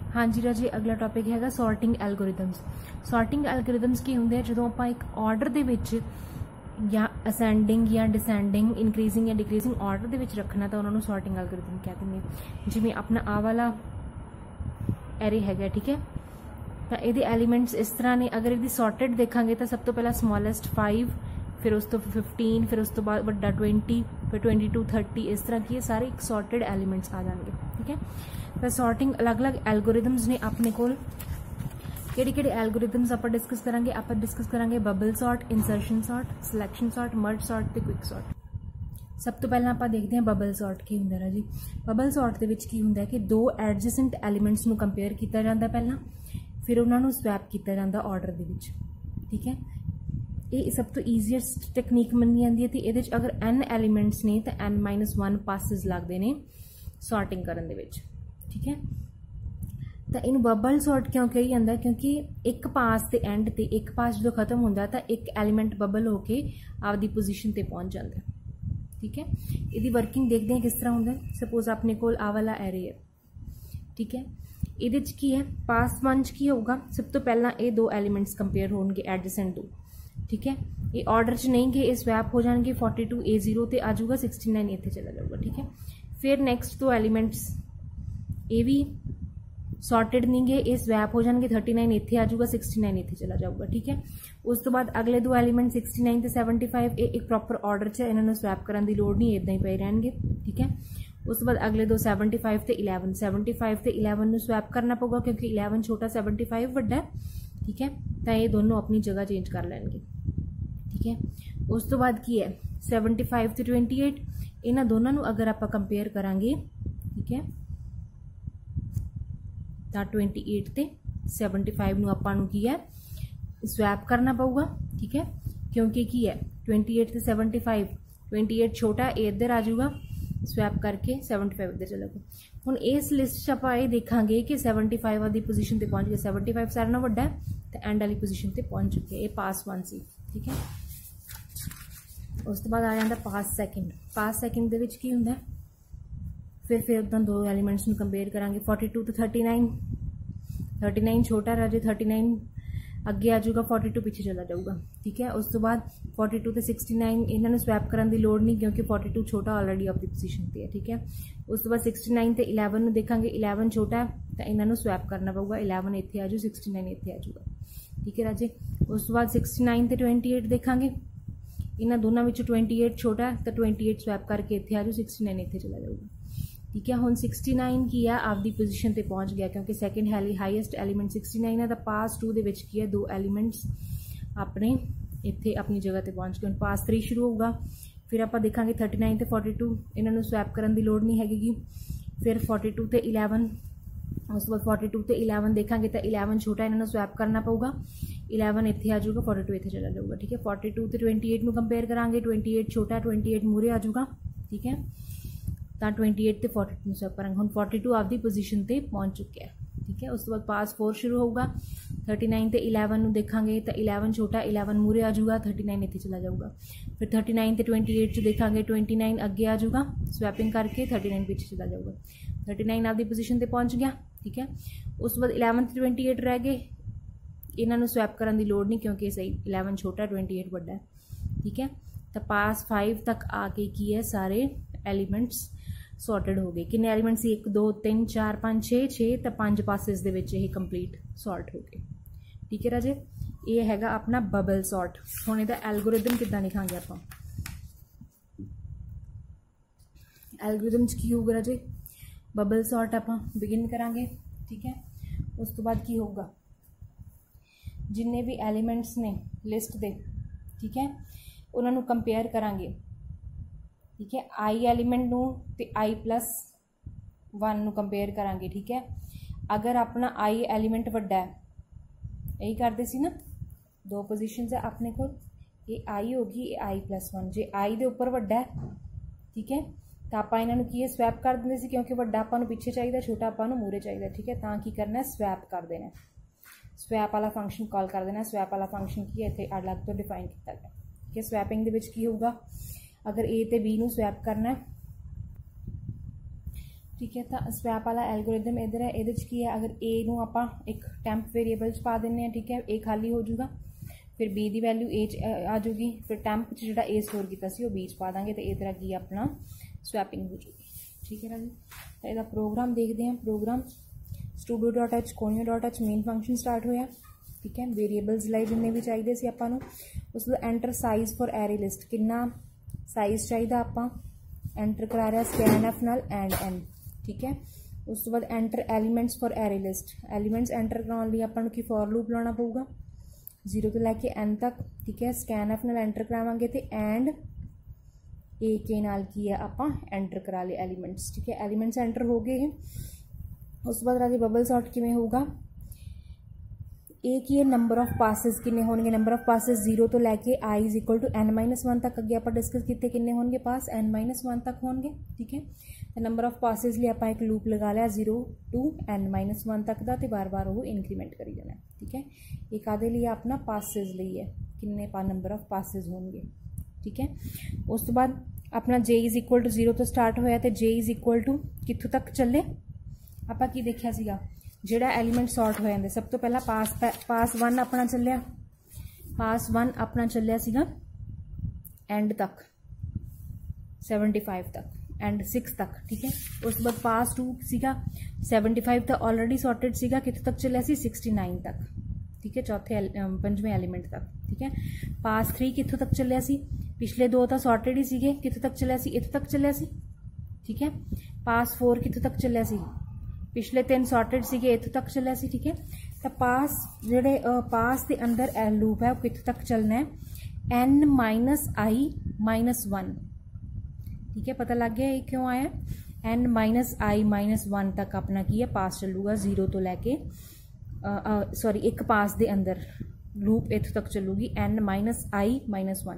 हाँ जी राजे, अगला टॉपिक हैगा सॉर्टिंग एल्गोरिथम्स। सॉर्टिंग एल्गोरिथम्स की ਹੁੰਦੇ ਆ ਜਦੋਂ ਆਪਾਂ ਇੱਕ ਆਰਡਰ ਦੇ ਵਿੱਚ ਜਾਂ ਅਸੈਂਡਿੰਗ ਜਾਂ ਡਿਸੈਂਡਿੰਗ ਇਨਕਰੀਜ਼ਿੰਗ ਜਾਂ ਡਿਕਰੀਜ਼ਿੰਗ ਆਰਡਰ ਦੇ ਵਿੱਚ ਰੱਖਣਾ ਤਾਂ ਉਹਨਾਂ ਨੂੰ ਸੌਰਟਿੰਗ ਐਲਗੋਰਿਥਮ ਕਹਿ ਦਿੰਦੇ ਆ। ਜਿਵੇਂ ਆਪਣਾ ਆ ਵਾਲਾ ਐਰੇ ਹੈਗਾ, ਠੀਕ ਹੈ, ਤਾਂ ਇਹਦੇ ਐਲੀਮੈਂਟਸ ਇਸ ਤਰ੍ਹਾਂ ਨੇ। ਅਗਰ ਇਹਦੀ ਸੌਰਟਡ ਦੇਖਾਂਗੇ ਤਾਂ ਸਭ ਤੋਂ ਪਹਿਲਾਂ ਸਮੋਲੈਸਟ 5, ਫਿਰ ਉਸ ਤੋਂ 15, ਫਿਰ ਉਸ ਤੋਂ ਬਾਅਦ ਵੱਡਾ 20, ਫਿਰ 22, 30, ਇਸ ਤਰ੍ਹਾਂ ਕੀ ਹੈ ਸਾਰੇ ਇੱਕ ਸੌਰਟਡ ਐਲੀਮੈਂਟਸ ਆ ਜਾਣਗੇ, ਠੀਕ ਹੈ। ਤਾਂ ਸੌਰਟਿੰਗ ਅਲੱਗ-ਅਲੱਗ ਐਲਗੋਰਿਥਮਸ ਨੇ ਆਪਣੇ ਕੋਲ। ਕਿਹੜੇ ਐਲਗੋਰਿਥਮਸ ਆਪਾਂ ਡਿਸਕਸ ਕਰਾਂਗੇ? ਆਪਾਂ ਡਿਸਕਸ ਕਰਾਂਗੇ bubble sort, insertion sort, selection sort, merge sort ਤੇ ਕੁਇਕ ਸੌਰਟ। ਸਭ ਤੋਂ ਪਹਿਲਾਂ ਆਪਾਂ ਦੇਖਦੇ ਹਾਂ ਬਬਲ ਸੌਰਟ ਕੀ ਹੁੰਦਾ ਰਾਜੀ। ਬਬਲ ਸੌਰਟ ਦੇ ਵਿੱਚ ਕੀ ਹੁੰਦਾ ਹੈ ਕਿ ਦੋ ਐਡਜੈਸੈਂਟ ਐਲੀਮੈਂਟਸ ਨੂੰ ਕੰਪੇਅਰ ਕੀਤਾ ਜਾਂਦਾ ਪਹਿਲਾਂ, ਫਿਰ ਉਹਨਾਂ ਨੂੰ ਸਵੈਪ ਕੀਤਾ ਜਾਂਦਾ ਆਰਡਰ ਦੇ ਵਿੱਚ, ਠੀਕ ਹੈ। ਇਹ ਸਭ ਤੋਂ ਈਜ਼ੀਐਸਟ ਟੈਕਨੀਕ ਮੰਨੀ ਜਾਂਦੀ ਹੈ ਤੇ ਇਹਦੇ ਵਿੱਚ ਅਗਰ n ਐਲੀਮੈਂਟਸ ਨੇ ਤਾਂ n-1 ਪਾਸਿਸ ਲੱਗਦੇ ਨੇ ਸੌਰਟਿੰਗ ਕਰਨ ਦੇ ਵਿੱਚ, ਠੀਕ ਹੈ। ਤਾਂ ਇਹਨੂੰ ਬਬਲ ਸੌਰਟ ਕਿਉਂ ਕਹੀ ਜਾਂਦਾ? ਕਿਉਂਕਿ ਇੱਕ ਪਾਸ ਤੇ ਐਂਡ ਤੇ ਇੱਕ ਪਾਸ ਜਦੋਂ ਖਤਮ ਹੁੰਦਾ ਤਾਂ ਇੱਕ ਐਲੀਮੈਂਟ ਬਬਲ ਹੋ ਕੇ ਆਪਦੀ ਪੋਜੀਸ਼ਨ ਤੇ ਪਹੁੰਚ ਜਾਂਦਾ, ਠੀਕ ਹੈ। ਇਹਦੀ ਵਰਕਿੰਗ ਦੇਖਦੇ ਹਾਂ ਕਿਸ ਤਰ੍ਹਾਂ ਹੁੰਦਾ। ਸਪੋਜ਼ ਆਪਣੇ ਕੋਲ ਆ ਵਾਲਾ ਐਰੇ ਹੈ, ਠੀਕ ਹੈ। ਇਹਦੇ 'ਚ ਕੀ ਹੈ, ਪਾਸ 1 'ਚ ਕੀ ਹੋਊਗਾ? ਸਭ ਤੋਂ ਪਹਿਲਾਂ ਇਹ ਦੋ ਐਲੀਮੈਂਟਸ ਕੰਪੇਅਰ ਹੋਣਗੇ ਐਡਜੈਸੈਂਟ ਦੋ, ਠੀਕ ਹੈ। ਇਹ ਆਰਡਰ 'ਚ ਨਹੀਂ ਗਏ, ਇਹ ਸਵੈਪ ਹੋ ਜਾਣਗੇ। 42 A0 ਤੇ ਆ ਜਾਊਗਾ, 69 ਇੱਥੇ ਚਲਾ ਜਾਊਗਾ, ਠੀਕ ਹੈ। ਫਿਰ ਨੈਕਸਟ ਦੋ ਐਲੀਮੈਂਟਸ ਇਹ ਵੀ ਸੌਰਟਡ ਨਹੀਂ ਗਏ, ਇਹ ਸਵੈਪ ਹੋ ਜਾਣਗੇ। 39 ਇੱਥੇ ਆ ਜਾਊਗਾ, 69 ਇੱਥੇ ਚਲਾ ਜਾਊਗਾ, ਠੀਕ ਹੈ। ਉਸ ਤੋਂ ਬਾਅਦ ਅਗਲੇ ਦੋ ਐਲੀਮੈਂਟ 69 ਤੇ 75 ਇਹ ਇੱਕ ਪ੍ਰੋਪਰ ਆਰਡਰ 'ਚ, ਇਹਨਾਂ ਨੂੰ ਸਵੈਪ ਕਰਨ ਦੀ ਲੋੜ ਨਹੀਂ, ਇਦਾਂ ਹੀ ਪਏ ਰਹਿਣਗੇ, ਠੀਕ ਹੈ। ਉਸ ਤੋਂ ਬਾਅਦ ਅਗਲੇ ਦੋ 75 ਤੇ 11, 75 ਤੇ 11 ਨੂੰ ਸਵੈਪ ਕਰਨਾ ਪਊਗਾ ਕਿਉਂਕਿ 11 ਛੋਟਾ 75 ਵੱਡਾ, ਠੀਕ ਹੈ। ਤਾਂ ਇਹ ਦੋਨੋਂ ਆਪਣੀ ਜਗ੍ਹਾ ਚੇਂਜ ਕਰ ਲੈਣਗੇ, ਠੀਕ ਹੈ। ਉਸ ਤੋਂ ਬਾਅਦ ਕੀ ਹੈ, 75 ਤੇ 28 ਇਹਨਾਂ ਦੋਨਾਂ ਨੂੰ ਅਗਰ ਆਪਾਂ ਕੰਪੇਅਰ ਕਰਾਂਗੇ, ਠੀਕ ਹੈ, ਤਾਂ 28 ਤੇ 75 ਨੂੰ ਆਪਾਂ ਨੂੰ ਕੀ ਹੈ ਸਵੈਪ ਕਰਨਾ ਪਊਗਾ, ਠੀਕ ਹੈ। ਕਿਉਂਕਿ ਕੀ ਹੈ 28 ਤੇ 75, 28 ਛੋਟਾ ਇਹ ਇੱਧਰ ਆ ਜਾਊਗਾ, ਸਵੈਪ ਕਰਕੇ 75 ਇੱਧਰ ਚਲਾ ਗਿਆ। ਹੁਣ ਇਸ ਲਿਸਟ 'ਚ ਆਪਾਂ ਇਹ ਦੇਖਾਂਗੇ ਕਿ 75 ਵਾਲੀ ਪੋਜੀਸ਼ਨ ਤੇ ਪਹੁੰਚ ਗਿਆ। 75 ਸਾਰਿਆਂ ਨਾਲੋਂ ਵੱਡਾ ਤੇ ਐਂਡ ਵਾਲੀ ਪੋਜੀਸ਼ਨ ਤੇ ਪਹੁੰਚ ਚੁੱਕਿਆ। ਇਹ ਪਾਸ 1 ਸੀ, ਠੀਕ ਹੈ। ਉਸ ਤੋਂ ਬਾਅਦ ਆ ਜਾਂਦਾ ਪਾਸ ਸੈਕਿੰਡ। ਪਾਸ ਸੈਕਿੰਡ ਦੇ ਵਿੱਚ ਕੀ ਹੁੰਦਾ? ਫਿਰ ਉਦਾਂ ਦੋ ਐਲੀਮੈਂਟਸ ਨੂੰ ਕੰਪੇਅਰ ਕਰਾਂਗੇ। 42 ਤੇ 39, 39 ਛੋਟਾ ਰਾਜੇ, 39 ਅੱਗੇ ਆ ਜਾਊਗਾ, 42 ਪਿੱਛੇ ਚਲਾ ਜਾਊਗਾ, ਠੀਕ ਹੈ। ਉਸ ਤੋਂ ਬਾਅਦ 42 ਤੇ 69 ਇਹਨਾਂ ਨੂੰ ਸਵੈਪ ਕਰਨ ਦੀ ਲੋੜ ਨਹੀਂ ਕਿਉਂਕਿ 42 ਛੋਟਾ ਆਲਰੇਡੀ ਆਪਦੀ ਪੋਜੀਸ਼ਨ ਤੇ ਹੈ, ਠੀਕ ਹੈ। ਉਸ ਤੋਂ ਬਾਅਦ 69 ਤੇ 11 ਨੂੰ ਦੇਖਾਂਗੇ, 11 ਛੋਟਾ ਤਾਂ ਇਹਨਾਂ ਨੂੰ ਸਵੈਪ ਕਰਨਾ ਪਊਗਾ। 11 ਇੱਥੇ ਆ ਜਾਊ, 69 ਇੱਥੇ ਆ ਜਾਊਗਾ, ਠੀਕ ਹੈ ਰਾਜੇ। ਉਸ ਤੋਂ ਬਾਅਦ 69 ਤੇ 28 ਦੇਖਾਂਗੇ, ਇਹਨਾਂ ਦੋਨਾਂ ਵਿੱਚੋਂ 28 ਛੋਟਾ ਤਾਂ 28 ਸਵੈਪ ਕਰਕੇ ਇੱਥੇ ਆ ਜਾਊ, 69 ਇੱਥੇ ਚਲਾ ਜਾਊਗਾ, ਠੀਕ ਹੈ। ਹੁਣ 69 ਕੀ ਆ ਆਪਦੀ ਪੋਜੀਸ਼ਨ ਤੇ ਪਹੁੰਚ ਗਿਆ ਕਿਉਂਕਿ ਸੈਕਿੰਡ ਹਾਈਐਸਟ ਐਲੀਮੈਂਟ 69 ਹੈ ਤਾਂ ਪਾਸ 2 ਦੇ ਵਿੱਚ ਕੀ ਹੈ ਦੋ ਐਲੀਮੈਂਟਸ ਆਪਣੇ ਇੱਥੇ ਆਪਣੀ ਜਗ੍ਹਾ ਤੇ ਪਹੁੰਚ ਗਏ। ਹੁਣ ਪਾਸ 3 ਸ਼ੁਰੂ ਹੋਊਗਾ। ਫਿਰ ਆਪਾਂ ਦੇਖਾਂਗੇ 39 ਤੇ 42 ਇਹਨਾਂ ਨੂੰ ਸਵੈਪ ਕਰਨ ਦੀ ਲੋੜ ਨਹੀਂ ਹੈਗੀ। ਫਿਰ 42 ਤੇ 11, ਉਸ ਤੋਂ ਬਾਅਦ 42 ਤੇ 11 ਦੇਖਾਂਗੇ ਤਾਂ 11 ਛੋਟਾ, ਇਹਨਾਂ ਨੂੰ ਸਵੈਪ ਕਰਨਾ ਪਊਗਾ। 11 ਇੱਥੇ ਆ ਜਾਊਗਾ, 42 ਇੱਥੇ ਚਲਾ ਜਾਊਗਾ, ਠੀਕ ਹੈ। 42 ਤੇ 28 ਨੂੰ ਕੰਪੇਅਰ ਕਰਾਂਗੇ, 28 ਛੋਟਾ, 28 ਮੂਹਰੇ ਆ ਜਾਊਗਾ, ਠੀਕ ਹੈ। ਤਾਂ 28 ਤੇ 42 ਨੂੰ ਸਵੈਪ ਕਰਾਂਗੇ। ਹੁਣ 42 ਆਪਦੀ ਪੋਜੀਸ਼ਨ ਤੇ ਪਹੁੰਚ ਚੁੱਕਿਆ, ਠੀਕ ਹੈ। ਉਸ ਤੋਂ ਬਾਅਦ ਪਾਸ 4 ਸ਼ੁਰੂ ਹੋਊਗਾ। 39 ਤੇ 11 ਨੂੰ ਦੇਖਾਂਗੇ ਤਾਂ 11 ਛੋਟਾ, 11 ਮੂਹਰੇ ਆ ਜਾਊਗਾ, 39 ਇੱਥੇ ਚਲਾ ਜਾਊਗਾ। ਫਿਰ 39 ਤੇ 28 'ਚ ਦੇਖਾਂਗੇ, 29 ਅੱਗੇ ਆ ਜਾਊਗਾ, ਸਵੈਪਿੰਗ ਕਰਕੇ 39 ਪਿੱਛੇ ਚਲਾ ਜਾਊਗਾ। 39 ਆਪਦੀ ਪੋਜੀਸ਼ਨ ਤੇ ਪਹੁੰਚ ਗਿਆ, ਠੀਕ ਹੈ। ਉਸ ਤੋਂ ਬਾਅਦ 11 ਤੇ 28 ਰਹਿ ਗਏ, ਇਹਨਾਂ ਨੂੰ ਸਵੈਪ ਕਰਨ ਦੀ ਲੋੜ ਨਹੀਂ ਕਿਉਂਕਿ ਸਹੀ 11 ਛੋਟਾ, 28 ਵੱਡਾ, ਠੀਕ ਹੈ। ਤਾਂ ਪਾਸ 5 ਤੱਕ ਆ ਕੇ ਕੀ ਹੈ ਸਾਰੇ ਐਲੀਮੈਂਟਸ ਸੌਰਟਡ ਹੋ ਗਏ। ਕਿੰਨੇ ਐਲੀਮੈਂਟ ਸੀ? 1 2 3 4 5 6 ਤਾਂ 5 ਪਾਸਿਸ ਦੇ ਵਿੱਚ ਇਹ ਕੰਪਲੀਟ ਸੌਰਟ ਹੋ ਗਏ, ਠੀਕ ਹੈ ਰਾਜੇ। ਇਹ ਹੈਗਾ ਆਪਣਾ ਬਬਲ ਸੌਰਟ। ਹੁਣ ਇਹਦਾ ਐਲਗੋਰਿਥਮ ਕਿੱਦਾਂ ਲਿਖਾਂਗੇ ਆਪਾਂ? ਐਲਗੋਰਿਥਮ 'ਚ ਕੀ ਹੋਊਗਾ ਰਾਜੇ? ਬਬਲ ਸੌਰਟ ਆਪਾਂ ਬਿਗਿਨ ਕਰਾਂਗੇ, ਠੀਕ ਹੈ। ਉਸ ਤੋਂ ਬਾਅਦ ਕੀ ਹੋਊਗਾ, ਜਿੰਨੇ ਵੀ ਐਲੀਮੈਂਟਸ ਨੇ ਲਿਸਟ ਦੇ, ਠੀਕ ਹੈ, ਉਹਨਾਂ ਨੂੰ ਕੰਪੇਅਰ ਕਰਾਂਗੇ, ਠੀਕ ਹੈ। I ਐਲੀਮੈਂਟ ਨੂੰ ਤੇ I+1 ਨੂੰ ਕੰਪੇਅਰ ਕਰਾਂਗੇ, ਠੀਕ ਹੈ। ਅਗਰ ਆਪਣਾ I ਐਲੀਮੈਂਟ ਵੱਡਾ ਹੈ, ਇਹੀ ਕਰਦੇ ਸੀ ਨਾ, ਦੋ ਪੋਜੀਸ਼ਨਸ ਹੈ ਆਪਣੇ ਕੋਲ, ਇਹ I ਹੋ ਗਈ, ਇਹ I+1। ਜੇ I ਦੇ ਉੱਪਰ ਵੱਡਾ ਹੈ, ਠੀਕ ਹੈ, ਤਾਂ ਆਪਾਂ ਇਹਨਾਂ ਨੂੰ ਕੀ ਹੈ ਸਵੈਪ ਕਰ ਦਿੰਦੇ ਸੀ ਕਿਉਂਕਿ ਵੱਡਾ ਆਪਾਂ ਨੂੰ ਪਿੱਛੇ ਚਾਹੀਦਾ, ਛੋਟਾ ਆਪਾਂ ਨੂੰ ਮੂਹਰੇ ਚਾਹੀਦਾ, ਠੀਕ ਹੈ। ਤਾਂ ਕੀ ਕਰਨਾ, ਸਵੈਪ ਕਰ ਦੇਣਾ, ਸਵੈਪ ਵਾਲਾ ਫੰਕਸ਼ਨ ਕਾਲ ਕਰ ਦੇਣਾ। ਸਵੈਪ ਵਾਲਾ ਫੰਕਸ਼ਨ ਕੀ ਹੈ ਇੱਥੇ ਅਲੱਗ ਤੋਂ ਡਿਫਾਈਨ ਕੀਤਾ ਗਿਆ, ਠੀਕ ਹੈ। ਸਵੈਪਿੰਗ ਦੇ ਵਿੱਚ ਕੀ ਹੋਊਗਾ, ਅਗਰ A ਤੇ B ਨੂੰ ਸਵੈਪ ਕਰਨਾ ठीक है। तो स्वैप वाला एल्गोरिदम इधर है, ये की है अगर ए नूं आपां एक टैंप वेरीएबल च पा दिंने हैं, ठीक है, ए खाली हो जाऊगा, फिर बी की वैल्यू ए आ जाऊगी, फिर टैंप जो ए स्टोर किया बी च पा देंगे, तो इस तरह की अपना स्वैपिंग हो जाएगी। ठीक है राजी। तो यदा प्रोग्राम देखते हैं। Programme studio.h conio.h main function start होया, ठीक है, वेरीएबल्स लाए जिन्ने भी चाहिए सी आपां नूं। उस तो enter size for array list, कितना साइज चाहिए आपां एंटर करा रहा स्कैनएफ नाल एंड एन, ठीक है। उस तो बाद enter elements for array list, elements enter कराने लिए आपां नूं की फॉर लूप लाना पऊगा 0 तो लैके एन तक, ठीक है। स्कैनएफ नाल एंटर करावांगे तो एंड ए के नाल की है आपां एंटर करा ले एलीमेंट्स, ठीक है। एलीमेंट्स एंटर हो गए हैं। उस बाद राजी बबल सॉर्ट किवें होगा, ए की है नंबर ऑफ पासिस किन्ने होंगे, नंबर ऑफ पासिस 0 तो लैके आई इज इक्वल टू n-1 तक अगे आप डिस्कस किए किन्ने होंगे पास n-1 तक होंगे, ठीक है। तो नंबर ऑफ पासिस लिए आप एक लूप लगा लिया 0 to n-1 तक का, तो बार बार वो इंक्रीमेंट करी जाना, ठीक है। एक आधे लिए अपना पासिस लिए किन्ने नंबर ऑफ पासिस होंगे, ठीक है। उस तो बाद अपना जे इज इक्वल टू 0 तो स्टार्ट होया, तो जे इज इक्वल टू कित्थों तक चले, आपां की देखिया सीगा जिहड़ा एलीमेंट सॉर्ट हो जाते, सब तो पहला पास 1 अपना चलिया, पास 1 अपना चलिया सीगा एंड तक 75 तक, एंड 6 तक, ठीक है। उस बाद पास 2 सीगा 75 तो ऑलरेडी सॉर्टेड सीगा, कितने तक चलिया सी 69 तक, ठीक है, चौथे पंजवें एलीमेंट तक, ठीक है। पास 3 कितों तक चलिया सी, पिछले 2 तो सॉर्टेड ही सीगे, कितों तक चलिया सी इत्थे तक चलिया सी, ठीक है। पास 4 कितों तक चलिया सी, पिछले 3 सॉर्टेड सीगे इत्थे तक चलिया सी, ठीक है। तो पास जिहड़े पास के अंदर लूप है वो कित्थे तक चलना है n-i-1, ठीक है। पता लग गया ये क्यों आया, n-i-1 तक अपना की है पास चलूगा 0 तो लैके सॉरी एक पास के अंदर लूप इत्थे तक चलूगी n-i-1,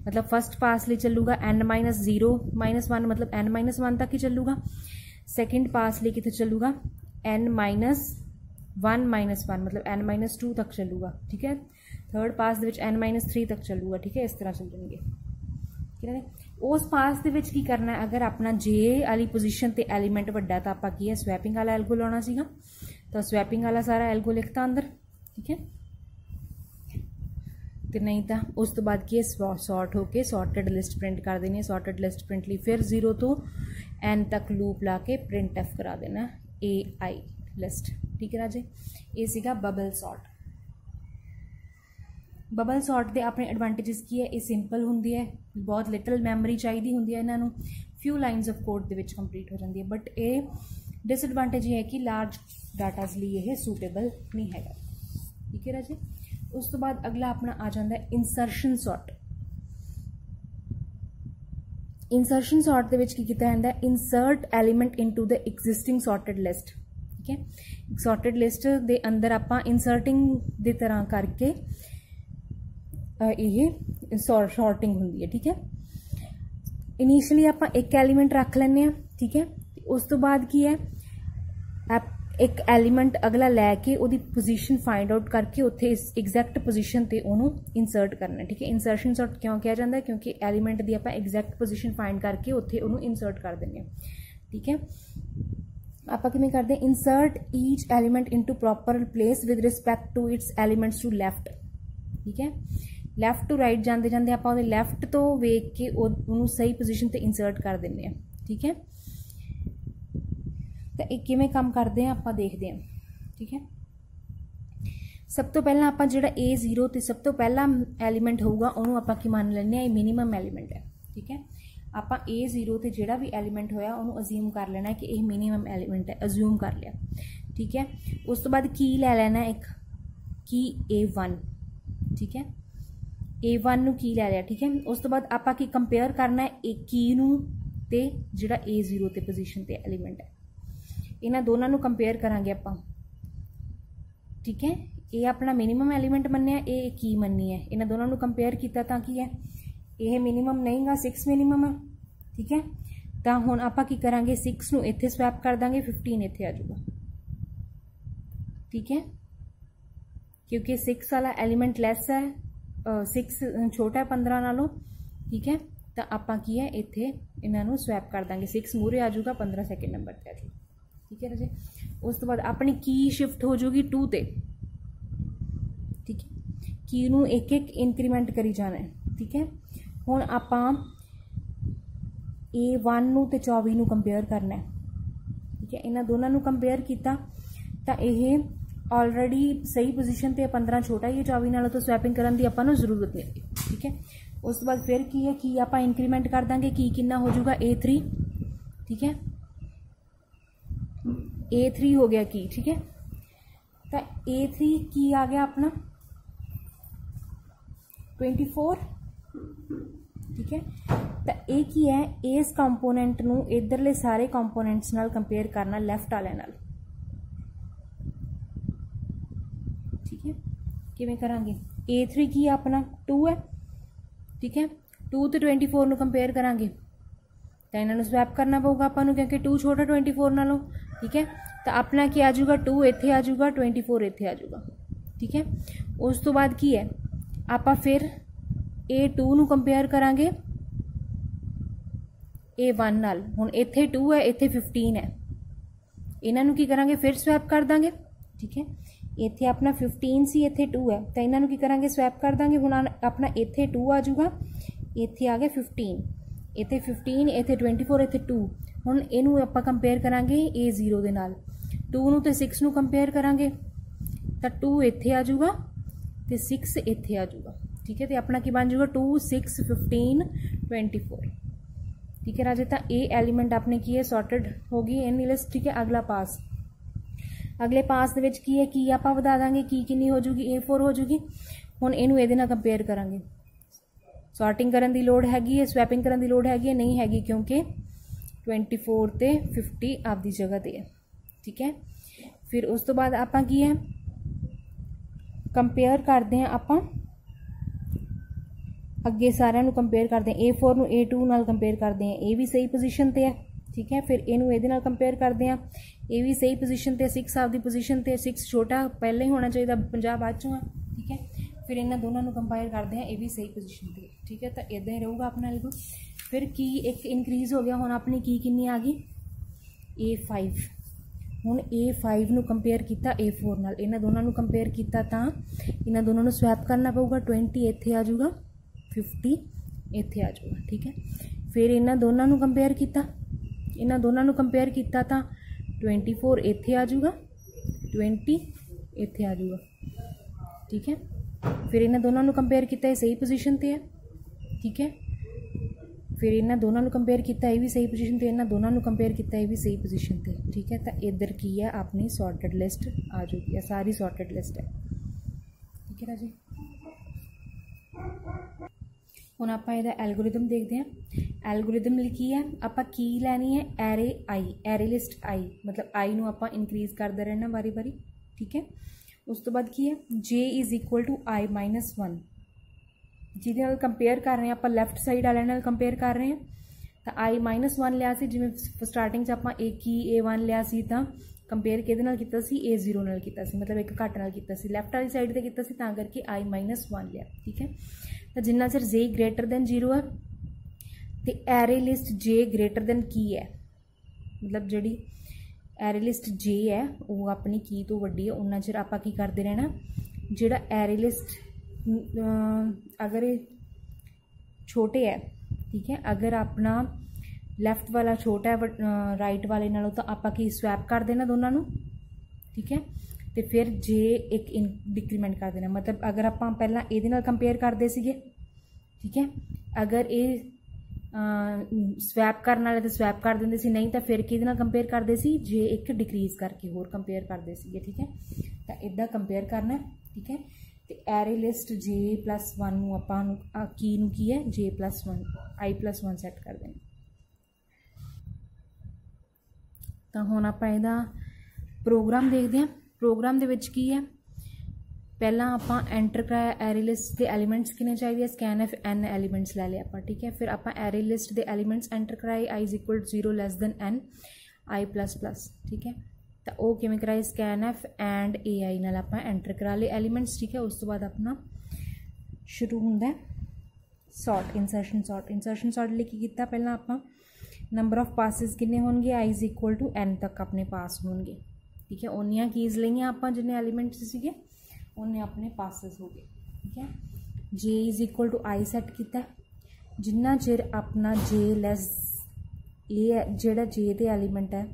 मतलब फर्स्ट पास लिए चलूगा n-0-1 मतलब n-1 तक ही चलूगा, सेकेंड पास लिए कितने चलूगा n-1-1 मतलब n-2 तक चलूगा, ठीक है। थर्ड पास दे विच n-3 तक चलूगा, ठीक है, इस तरह चल जाएंगे, ठीक है। उस पास दे विच की करना है, अगर अपना जे वाली पोजीशन ते एलीमेंट वड्डा तो आपां की है स्वैपिंग वाला एल्गो लाना सीगा, तो स्वैपिंग वाला सारा एल्गो लिखता अंदर, ठीक है। तो नहीं तो उस तो बाद की सॉर्ट होके सॉर्टेड लिस्ट प्रिंट कर देनी है, सॉर्टेड लिस्ट प्रिंट ली फिर 0 तो n तक लूप ला के प्रिंट एफ करा देना AI लिस्ट, ठीक है राजे। ये सीगा बबल सॉर्ट। बबल सॉर्ट के अपने एडवांटेजेस की है, ये सिंपल होंगी है, बहुत लिटल मैमरी चाहिए होंगी है, इन्हों फ्यू लाइन्स ऑफ कोड के कंप्लीट हो जाती है, बट ये डिसएडवांटेज ये है कि लार्ज डाटाज लिए ये सूटेबल नहीं है, ठीक है राजे। उस तो बाद अगला अपना आ जाता है इंसरशन सॉर्ट। इंसरशन सॉर्ट के की किया जाता है, insert element into the existing sorted list, ठीक है। सॉर्टेड लिस्ट के अंदर आपां इंसर्टिंग की तरह करके ये सॉर्टिंग होंगी है, ठीक है। इनिशियली आपां एक एलीमेंट रख लें, ठीक है। उस तो बाद की है एक एलीमेंट अगला लैके उहदी पोजीशन फाइंड आउट करके उत्थे एग्जैक्ट पोजीशन ते उहनूं इंसर्ट करना, ठीक है। इंसर्शन सॉर्ट क्यों किया जाता है, क्योंकि एलीमेंट दी आपां एग्जैक्ट पोजीशन फाइंड करके उत्थे उहनूं इंसर्ट कर देंगे, ठीक है। आपां किवें करदे हैं, insert each element into proper place with respect to its elements to left, ठीक है। लैफ्ट टू राइट जाते जाते आपां उहदे लैफ्ट तो वेख के उहनूं सही पोजीशन ते इंसर्ट कर देंगे, ठीक है। तो एक किवें काम करते हैं आपां देखते हैं, ठीक है। सब तो पहला आपां जिहड़ा A0 ते सब तो पहला एलीमेंट होगा उहनूं आपां की मान लैंदे हैं मिनिमम एलीमेंट है, ठीक है। आपां A0 ते जिहड़ा भी एलीमेंट होया उहनूं अज्यूम कर लेना है कि यह मिनिमम एलीमेंट है, अज्यूम कर लिया, ठीक है। उस तो बाद की लै लेना एक की A1, ठीक है, A1 नूं की लै लिया, ठीक है। उस तो बाद आपां की कंपेयर करना है एक की नूं ते जिहड़ा A0 ते पोजीशन ते एलीमेंट है, इन्हां दोनों नूं कंपेयर करांगे आपां, ठीक है। ये अपना मिनिमम एलीमेंट मन्निया, ये की मन्नी है, इन्हां दोनों नूं कंपेयर किया तां की है यह मिनिमम नहीं गा 6 मिनिमम है, ठीक है। तो हुण आपां की करांगे 6 नूं इत्थे स्वैप कर दांगे 15 इत्थे आ जाऊगा, ठीक है, क्योंकि 6 वाला एलीमेंट लैस है 6 छोटा है 15 नालों, ठीक है। तो आपां की है इत्थे इन्हां नूं स्वैप कर देंगे, 6 मूहरे आ जाऊगा, 15 सैकेंड नंबर पर आ जाऊगा। ठीक है राजे, उस तो बाद अपनी की शिफ्ट हो जाऊगी 2 ते। ठीक है, की नूं एक एक इंक्रीमेंट करी जाना है। ठीक है, हुण आपां A1 नूं ते 24 नूं कंपेयर करना है। ठीक है, इन्हां दोनों नूं कंपेयर किया तो यह ऑलरेडी सही पोजीशन ते 15 छोटा ही है 24 नालों, तो स्वैपिंग करने की आपां नूं जरूरत नहीं। ठीक है, उस तो बाद फिर की है की आपां इंक्रीमेंट कर देंगे, की कितना हो जाऊगा A3। ठीक है, A3 हो गया की। ठीक है, तो A3 की आ गया अपना 24। ठीक है, तो ये की है इस कंपोनेंट नूं इधरले सारे कंपोनेंट्स नाल कंपेयर करना लैफ्ट वाले नाल। ठीक है, किवें करांगे, A3 की अपना 2 है। ठीक है, 2 तो 24 नूं कंपेयर करांगे तो इन्हां नूं स्वैप करना पऊगा आपां नूं, क्योंकि 2 छोटा 24 नालों। ठीक है, तो अपना की आ जाऊगा 2 इत्थे आ जाऊगा, 24 इत्थे आ जाऊगा। ठीक है, उस तो बाद की है आपां फिर A2 नूं कंपेयर करांगे A1 नाल। हुण इत्थे 2 है, इत्थे 15 है, इन्हां नूं की करांगे फिर स्वैप कर देंगे। ठीक है, इत्थे अपना 15 सी, इत्थे 2 है, तो इन्हां नूं की करांगे स्वैप कर देंगे। हुण अपना इत्थे 2 आ जाऊगा, इत्थे आ गया 15, इत्थे 15, इत्थे 24, इत्थे 2। हुण इहनूं आपां कंपेयर करांगे A0 दे नाल। 2 नूं ते 6 नूं कंपेयर करांगे तो 2 इत्थे आ जाऊगा ते 6 इत्थे आ जाऊगा। ठीक है, तो अपना की बन जाऊगा 2, 6, 15, 24। ठीक है राजे, तो ये एलीमेंट अपने की है सॉर्टेड होगी इन लिस्ट। ठीक है, अगला पास, अगले पास दे विच की है की आपां वधा दांगे, की कितनी हो जाऊगी A4 हो जाऊगी। हुण इहनूं इहदे नाल कंपेयर करांगे, सॉर्टिंग करन दी लोड़ हैगी है, स्वैपिंग करन दी लोड़ हैगी है, नहीं हैगी, क्योंकि 24 ते 50 आपदी जगह ते है। ठीक है, फिर उस तो बाद आपां की है कंपेयर करते हैं, आपां अगे सारिਆਂ ਨੂੰ कंपेयर करते हैं। A4 ਨੂੰ A2 नाल कंपेयर करते हैं, ये भी सही पोजीशन ते है। ठीक है, फिर इनू ਇਹਦੇ ਨਾਲ कंपेयर करते हैं, ये भी सही पोजीशन ते, 6 आपदी पोजीशन ते, 6 छोटा पहले ही होना चाहिए, 50 बाद चों। ठीक है, फिर इन्होंने दोनों को कंपेयर करते हैं, ये भी सही पोजीशन ते। ठीक है, तो इदा ही रहूगा अपना एल्गो। फिर की एक इनक्रीज हो गया, हुण अपनी की कितनी आ गई A5। हुण A5 नूं कंपेयर किया A4 नाल, इन्हां दोनों को कंपेयर किया तो इन्हां दोनों को स्वैप करना पऊगा। 20 इत्थे आ जाऊगा, 50 इत्थे आ जाऊगा। ठीक है, फिर इन्हां दोनों को कंपेयर किया, इन्हां दोनों को कंपेयर किया तो 24 इत्थे आ जाऊगा, 20 इत्थे आ जाऊगा। ठीक है, फिर इन्हां दोनों को कंपेयर किया, सही पोजीशन ते है। ठीक है, फिर इन्हां दोनों को कंपेयर किया, ये भी सही पोजीशन ते, इन्हां दोनों को कंपेयर किया, ये भी सही पोजीशन ते। ठीक है, तो इधर की है अपनी सॉर्टेड लिस्ट आ जाएगी, सारी सॉर्टेड लिस्ट है। ठीक है राजी, हुण आपां इहदा एल्गोरिथम देखते हैं। एल्गोरिथम लिखी है, आपां की लैनी है एरे आई, एरे लिस्ट आई, मतलब आई नूं आपां इनक्रीज करते रहना बारी बारी। ठीक है, उस तो बाद की है J is equal to I-1, जिहदे नाल कंपेयर कर रहे हैं आपां लैफ्ट साइड वाले नाल कंपेयर कर रहे हैं। तो I-1 लिया सी, जिवें स्टार्टिंग च आपां A1 लिया सी, तो कंपेयर किहदे नाल कीता सी, A0 नाल कीता सी, मतलब एक घट नाल कीता सी, लैफ्ट वाली साइड ते कीता सी, तां करके I-1 लिया। ठीक है, तो जिन्ना चर J ग्रेटर दैन 0 है तो array list J greater than की है, मतलब जिहड़ी एरे लिस्ट J है वो अपनी की तो वड्डी है, उन्ना चर आपां की करते रहना, जिहड़ा एरे लिस्ट अगर छोटे है। ठीक है, अगर अपना लैफ्ट वाला छोटा है राइट वाले नालों, तो आपां की स्वैप कर देना दोनों नूं। ठीक है, तो फिर J एक डिक्रीमेंट कर देना, मतलब अगर आपां पहला इहदे नाल कंपेयर करते सीगे। ठीक है, अगर ये स्वैप करने वाले तो स्वैप कर देंगे सी, नहीं तो फिर किहदे नाल कंपेयर करते सी, J एक डिक्रीज करके होर कंपेयर करते सीगे। ठीक है, तो इदा कंपेयर करना। ठीक है, तो एरे लिस्ट J+1 नूं आपां की नूं की है J+1 I+1 सैट कर देना। तो हुण आपां इहदा प्रोग्राम देखते हैं। प्रोग्राम दे विच की है, पहला आपां एंटर कराया एरे लिस्ट के एलीमेंट्स कितने चाहिए, स्कैनफ n एलीमेंट्स ले लिया आपां। ठीक है, फिर आपां एरे लिस्ट के एलीमेंट्स एंटर कराए, I = 0 n I++। ठीक है, तो वो किवें कराए, स्कैनफ एंड AI नाल आपां एंटर करा ले एलीमेंट्स। ठीक है, उस तो बाद अपना शुरू हुंदा सॉर्ट इंसरशन सॉर्ट लिए की किया पहला आप नंबर ऑफ पासिस किन्ने होंगे आई इज इक्वल टू एन तक अपने पास होंगे, ठीक है। उन्नियां कीज़ लईआं आपां जिन्ने एलीमेंट्स सीगे उन्ने अपने पासिस हो गए, ठीक है। J is equal to I set किया, जिन्ना चिर अपना जे लैस ए जिहड़ा जे दे एलीमेंट है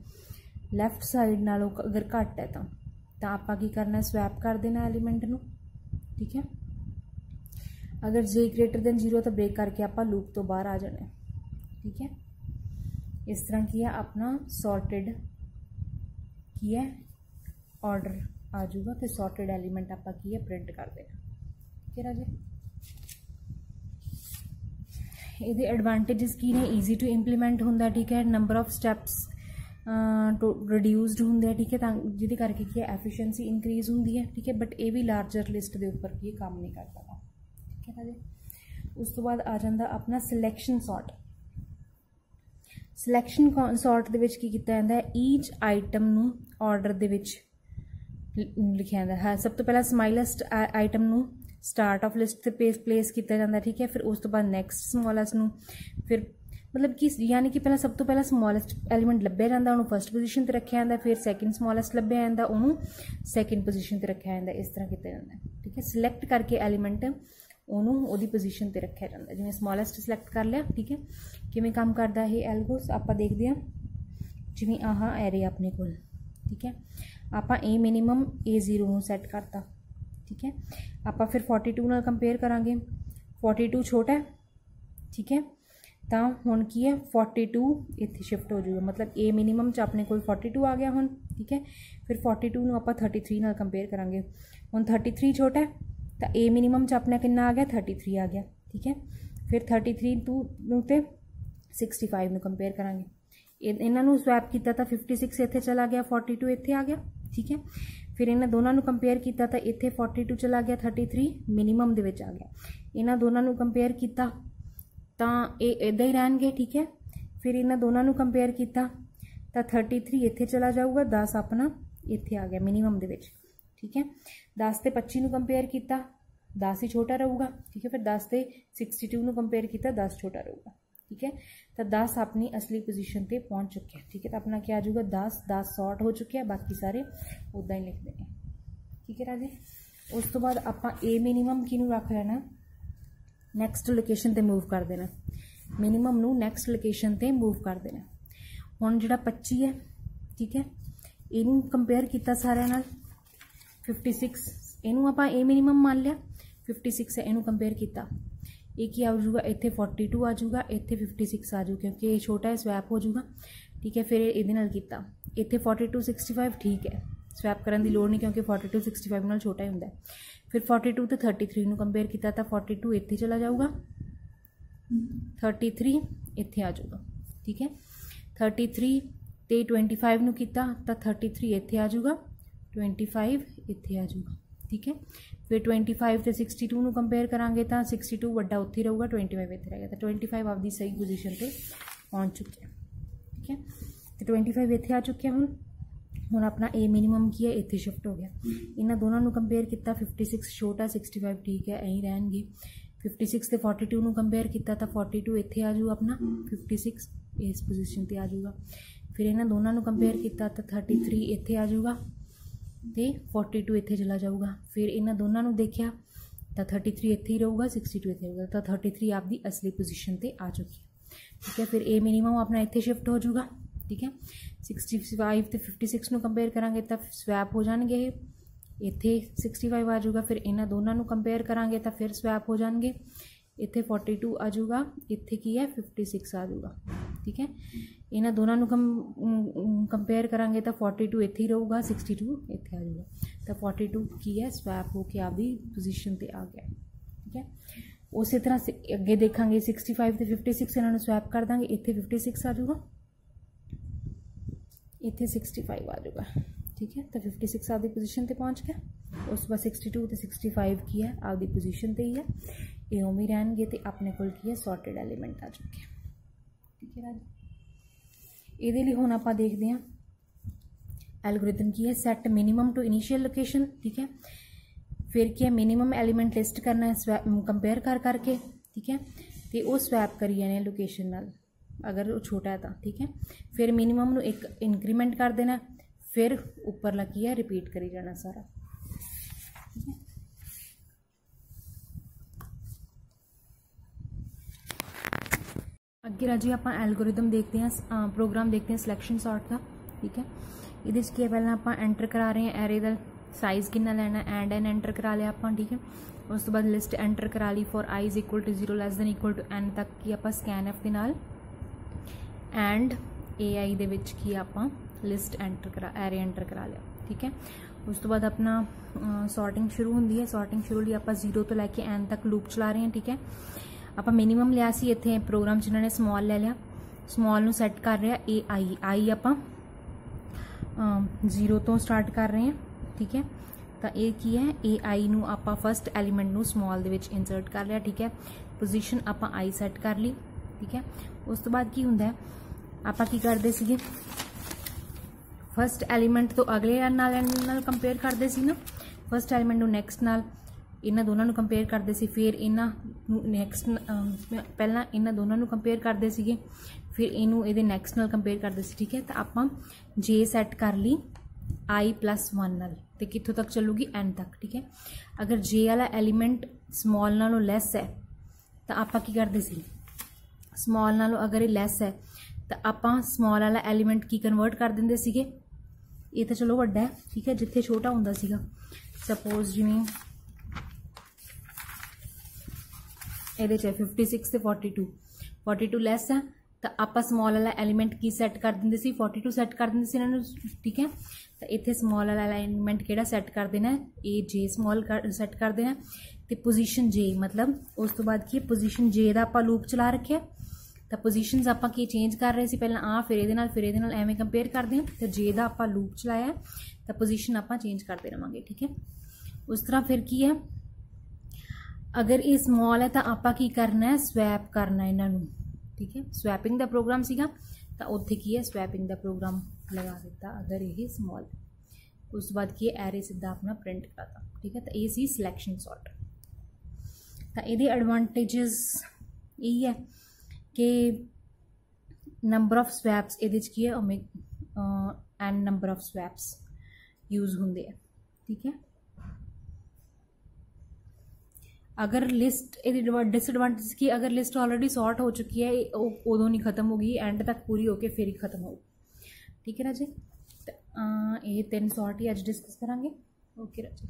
लैफ्ट साइड नालों अगर घट है तो आपां की करना स्वैप कर देना एलीमेंट नूं, ठीक है। अगर जे ग्रेटर दैन 0 तो ब्रेक करके आप लूप तो बाहर आ जाना, ठीक है। इस तरह की है अपना सॉर्टेड की है ऑर्डर आ जाऊगा तो सॉर्टेड एलीमेंट आप की है प्रिंट कर देना, ठीक है राजे। ये एडवांटेजेस की ने ईजी टू इंप्लीमेंट होंगे, ठीक है। नंबर ऑफ स्टैप्स रिड्यूस्ड होंगे, ठीक है, जिहदे करके की एफिशिएंसी इंक्रीज होंगी है, ठीक है। बट ये भी लार्जर लिस्ट के उपर की काम नहीं करता, ठीक है राजे। उस तो बाद आ जाता अपना सिलैक्शन सॉर्ट। सिलैक्शन सॉर्ट दे विच की कीता जांदा है ईच आइटम नूं ऑर्डर दे विच लिखिया जांदा है। सब तो पहला स्मॉलेस्ट आइटम नूं स्टार्ट ऑफ लिस्ट ते प्लेस किया जाता, ठीक है। फिर उस तो बाद नैक्सट स्मॉलेस्ट नूं, फिर मतलब कि यानी कि पहला सब तो पहला स्मॉलेस्ट एलीमेंट लभ्या जाता उन्होंने फर्स्ट पोजीशन पर रखा जाता, फिर सैकेंड स्मॉलेस्ट लभ्या जाता उन्होंने सैकेंड पोजीशन पर रखा जाता, इस तरह किया जाता है, ठीक है। सिलैक्ट करके एलीमेंट उन्होंने वो पोजीशन पर रखा जाता, जिवें स्मॉलेस्ट सिलैक्ट कर लिया, ठीक है। किवें काम करता है एल्गोस आप देखते हैं, जिवें आह एरे अपने को, ठीक है। आप ए मिनीमम A0 सैट करता, ठीक है। आप फिर 42 नाल कंपेयर करांगे, 42 छोटा है, ठीक है। तो हुण की है 42 इत्थे शिफ्ट हो जाएगा, मतलब ए मिनीमम च अपने को 42 आ गया हुण, ठीक है। फिर 42 नूं आपां 33 नाल कंपेयर करांगे, हुण 33 छोटा है तो ए मिनीमम च अपना कितना आ गया 33 आ गया, ठीक है। फिर 33 नूं ते 65 नूं कंपेयर करांगे, इन्हां नूं स्वैप किया तो 56 इत्थे चला गया, 42 इत्थे आ गया, ठीक है। फिर इन्हां दोनों नूं कंपेयर किया तो इत्थे 42 चला गया, 33 मिनीमम दे विच आ गया। इन्हां दोनों नूं कंपेयर किया तो ये इदा ही रहणगे, ठीक है। फिर इन्हां दोनों नूं कंपेयर किया तो 33 इत्थे चला जाऊगा, 10 अपना इत्थे आ गया मिनीमम दे विच, ठीक है। 10 ते 25 नूं कंपेयर किया 10 ही छोटा रहूगा, ठीक है। फिर 10 ते 62 नूं कंपेयर किया 10 छोटा रहूगा, ठीक है। तो 10 अपनी असली पोजीशन पे पहुंच चुके हैं, ठीक है। तो अपना क्या आ जाऊगा 10 सॉर्ट हो चुके हैं, बाकी सारे उदा ही लिख देने, ठीक है राजे। उस तो बाद आप ए मिनीमम की रख लेना, नैक्सट लोकेशन पर मूव कर देना, मिनीमम नूं नैक्सट लोकेशन पर मूव कर देना। हुण जिहड़ा 25 है, ठीक है, इनू कंपेयर किया सारे नाल 56, इनू आप ए मिनीमम मान लिया, 56 है, इनू कंपेयर किया, एक ही आ जाऊगा इत्थे 42 आ जाऊगा, इत्थे 56 आ जाऊगा क्योंकि ये छोटा है स्वैप हो जाऊगा, ठीक है। फिर इहदे नाल कीता इत्थे 42 65, ठीक है, स्वैप करने की लोड़ नहीं क्योंकि 42 65 नाल छोटा ही होंदा है। फिर 42 तो 33 नूं कंपेयर किया तो 42 इत्थे चला जाऊगा, 33 इत्थे आ जाऊगा, ठीक है। 33 ते 25 नूं कीता तो 33 इत्थे आ जाऊगा, 25 इत्थे आ जाऊगा, ठीक है। फिर 25 ते 62 नूं कंपेयर करांगे तो 62 वड्डा उत्थे रहूगा, 25 इत्थे रहेगा, तो 25 आपकी सही पोजीशन पे पहुंच चुके हैं, ठीक है। तो 25 इत्थे आ चुके हैं। हुण अपना ए मिनीमम की है इत्थे शिफ्ट हो गया, इन्हां दोनों नूं कंपेयर किया 56 छोटा 65, ठीक है, यहीं रहणगे। 56 ते 42 नूं कंपेयर किया तो 42 इत्थे आ जाऊगा अपना, 56 इस पोजीशन पे आ जाऊगा। फिर इन्हां दोनों नूं कंपेयर किया तो 33 इत्थे आ जाऊगा तो 42 इत्थे चला जाऊगा। फिर इन्हां दोनों नूं देखिया तो 33 इत्थे ही रहूगा, 62 इत्थे रहूगा, तो 33 आपकी असली पोजीशन पे आ चुकी है, ठीक है। फिर ए मिनीमम अपना इत्थे शिफ्ट हो जाऊगा, ठीक है। 65 तो 56 नूं कंपेयर करांगे तो स्वैप हो जाएंगे, इत्थे 65 आ जाऊगा। फिर इन्हां दोनों नूं कंपेयर करांगे तो फिर स्वैप हो जाएंगे, इत्थे 42 आ जाऊगा, इत्थे की है 56 आ जाऊगा, ठीक है। इन्हां दोनों नूं कंपेयर करांगे तो 42 इत्थे ही रहूगा, 62 इत्थे आ जाऊगा, तो 42 की है स्वैप होके आपकी पोजीशन पे आ गया, ठीक है। उस तरह से अगे देखांगे 65 तो 56 इन्होंने स्वैप कर देंगे, इत्थे 56 आ जाऊगा, इत्थे 65 आ जाऊगा, ठीक है। तो 56 आपकी पोजीशन पे पहुंच गया। उस बाद 62 तो 65 की है आपकी पोजीशन पे ही है, ये उमें रहनगे तो अपने को की है सॉर्टेड एलीमेंट आ चुके हैं, ठीक है राज। ये हुण आप देखते हैं एल्गोरिथम की है set minimum to initial location, ठीक है। फिर क्या मिनीमम एलीमेंट लिस्ट करना है कंपेयर कर करके, ठीक है। तो वो स्वैप करी जाने लोकेशन नाल अगर वो छोटा है तो, ठीक है। फिर मिनीमम नूं एक इंक्रीमेंट कर देना, फिर उपर लगी है रिपीट करी जाना सारा, ठीक है। अगे राजी आप एल्गोरिदम देखते हैं, प्रोग्राम देखते हैं सिलेक्शन सॉर्ट का, ठीक है। ये पहले आप एंटर करा रहे हैं एरे का साइज़ कितना लेना, एंड एन एंटर करा लिया आप, ठीक है। उस तो बाद लिस्ट एंटर करा ली for I is equal to 0 less than equal to n तक की आप स्कैन एफ के नाल, एंड ए आई दे विच की आप लिस्ट एंटर करा एरे एंटर करा लिया, ठीक है। उस तो बाद अपना सॉर्टिंग शुरू होंगी है, सॉर्टिंग शुरू लिए आप 0 तो लैके n तक लूप चला रहे हैं, ठीक है। आप मिनीमम लिया सी इत्थे प्रोग्राम च इन्होंने स्मॉल ले लिया, स्मॉल नू सैट कर रहा ए आई, आई आप 0 तो स्टार्ट कर रहे हैं, ठीक है। तो ये की है ए आई नू आप फस्ट एलीमेंट नू स्मॉल दे विच इंसर्ट कर लिया, ठीक है। पोजीशन आप आई सैट कर ली, ठीक है। उस तो बाद की हुंदा है आप की करते सीगे फस्ट एलीमेंट तो अगले नाल कंपेयर करते सी ना, फस्ट एलीमेंट नू नैक्सट नाल, इन्हां दोनों नू कंपेयर करते सी, फिर इन्हां नैक्सट पहला इन्हां दोनों नू कंपेयर करते सीगे, फिर इनू इहदे नैक्सट नाल कंपेयर करते सी, ठीक है। तो आप जे सैट कर ली आई प्लस 1 नाल, तो कित्थों तक चलूगी n तक, ठीक है। अगर जे वाला एलीमेंट स्मॉल नालों लैस है तो आप की करते सी, स्मॉल नालों अगर ये लैस है तो आप स्मॉल वाला एलीमेंट की कन्वर्ट कर देंगे सीगे, ये तो चलो वड्डा है, ठीक है। जिथे छोटा हुंदा सीगा सपोज जिवें ये 56 से 42 लैस है तो आप स्मॉल वाला एलीमेंट की सैट कर देंगे सी, 42 सैट कर देंगे सी इन्होंने, ठीक है। तो इत्थे स्मॉल वाला एलीमेंट केड़ा सैट कर देना है, ए जे स्मॉल सैट कर देना, तो पोजीशन जे मतलब उस तो बाद की पोजीशन जे का आप लूप चला रखे, तो पोजीशनस आप की चेंज कर रहे थे पहला फिर ये एवें कंपेयर करते हैं, तो जे का आप लूप चलाया तो पोजीशन आप चेंज करते रहेंगे, ठीक है। उस तरह फिर की है अगर ये स्मॉल है तो आप की करना है स्वैप करना इन्हों, ठीक है। स्वैपिंग का प्रोग्राम सीगा तो उत्थे की है स्वैपिंग का प्रोग्राम लगा दिता अगर ये स्मॉल, उस बाद की एरे सीधा अपना प्रिंट करता, ठीक है। तो ये सी सिलेक्शन सॉर्ट। तो ये एडवांटेजेस यही है कि नंबर ऑफ स्वैप्स ये की है and number of swaps use होंगे है, ठीक है। अगर लिस्ट डिसएडवांटेज की अगर लिस्ट ऑलरेडी सॉर्ट हो चुकी है उदों नहीं खत्म होगी, एंड तक पूरी होके फिर ही खत्म हो, ठीक है राजे। ये 3 सॉर्ट ही अज डिस्कस करांगे, ओके राजे।